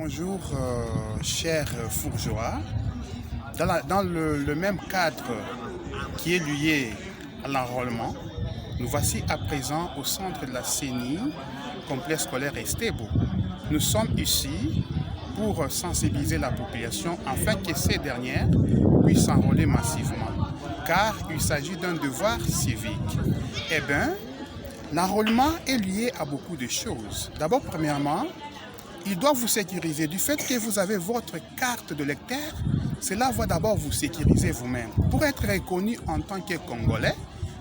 Bonjour, chers fourgeois. Dans le même cadre qui est lié à l'enrôlement, nous voici à présent au centre de la CENI, complexe scolaire Estebo. Nous sommes ici pour sensibiliser la population afin que ces dernières puissent s'enrôler massivement, car il s'agit d'un devoir civique. Eh bien, l'enrôlement est lié à beaucoup de choses. D'abord, premièrement, il doit vous sécuriser. Du fait que vous avez votre carte de lecteur, cela va d'abord vous sécuriser vous-même. Pour être reconnu en tant que Congolais,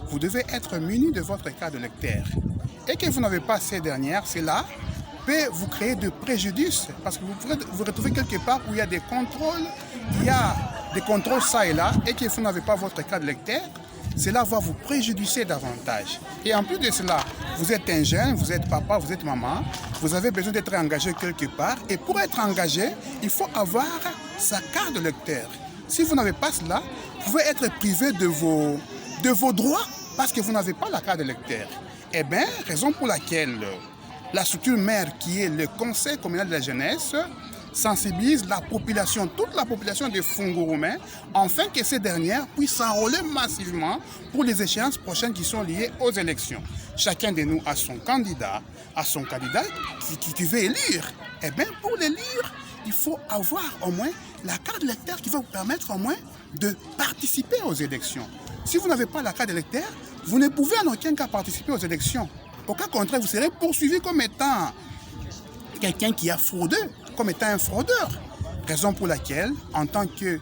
vous devez être muni de votre carte de lecteur. Et que vous n'avez pas ces dernières, cela peut vous créer de préjudices parce que vous pourrez vous retrouver quelque part où il y a des contrôles, ça et là, et que vous n'avez pas votre carte de lecteur, cela va vous préjudicer davantage. Et en plus de cela, vous êtes un jeune, vous êtes papa, vous êtes maman, vous avez besoin d'être engagé quelque part. Et pour être engagé, il faut avoir sa carte de lecteur. Si vous n'avez pas cela, vous pouvez être privé de vos droits parce que vous n'avez pas la carte de lecteur. Eh bien, raison pour laquelle la structure mère qui est le Conseil communal de la jeunesse sensibilise la population, toute la population de Fungurume, afin que ces dernières puissent s'enrôler massivement pour les échéances prochaines qui sont liées aux élections. Chacun de nous a son candidat qui veut élire. Eh bien, pour l'élire, il faut avoir au moins la carte d'électeur qui va vous permettre au moins de participer aux élections. Si vous n'avez pas la carte d'électeur, vous ne pouvez en aucun cas participer aux élections. Au cas contraire, vous serez poursuivi comme étant quelqu'un qui a fraudé, comme étant un fraudeur. Raison pour laquelle, en tant que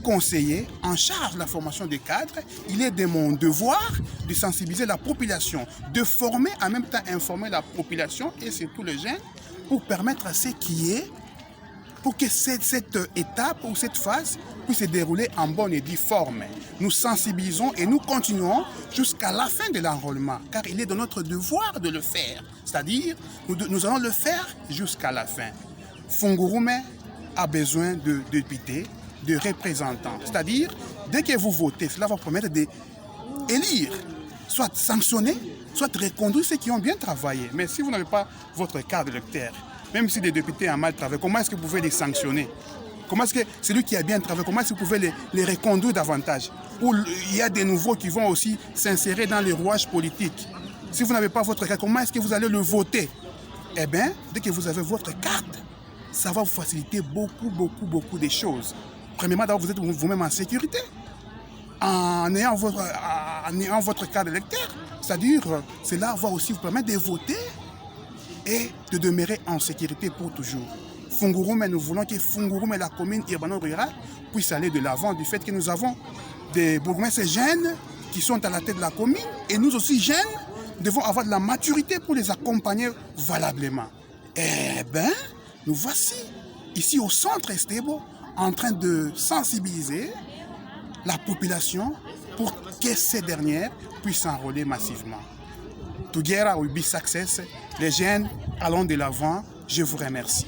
conseiller en charge de la formation des cadres, il est de mon devoir de sensibiliser la population, de former, en même temps informer la population et surtout les jeunes pour permettre à ce qui est, pour que cette étape ou cette phase puisse se dérouler en bonne et due forme. Nous sensibilisons et nous continuons jusqu'à la fin de l'enrôlement, car il est de notre devoir de le faire. C'est-à-dire, nous allons le faire jusqu'à la fin. Fungurume a besoin de députés, de représentants. C'est-à-dire, dès que vous votez, cela va permettre d'élire, soit sanctionner, soit reconduire ceux qui ont bien travaillé. Mais si vous n'avez pas votre carte d'électeur, même si les députés ont mal travaillé, comment est-ce que vous pouvez les sanctionner? Comment est-ce que celui qui a bien travaillé, comment est-ce que vous pouvez les reconduire davantage? Ou il y a des nouveaux qui vont aussi s'insérer dans les rouages politiques. Si vous n'avez pas votre carte, comment est-ce que vous allez le voter? Eh bien, dès que vous avez votre carte, ça va vous faciliter beaucoup de choses. Premièrement, d'abord, vous êtes vous-même en sécurité. En ayant votre carte d'électeur, c'est-à-dire, cela va aussi vous permettre de voter et de demeurer en sécurité pour toujours. Fungurume, nous voulons que Fungurume, la commune urbano-rurale, puisse aller de l'avant du fait que nous avons des bourgmestres jeunes qui sont à la tête de la commune et nous aussi jeunes devons avoir de la maturité pour les accompagner valablement. Eh bien, nous voici ici au centre Estebo en train de sensibiliser la population pour que ces dernières puissent s'enrôler massivement. Together will be success. Les jeunes, allons de l'avant. Je vous remercie.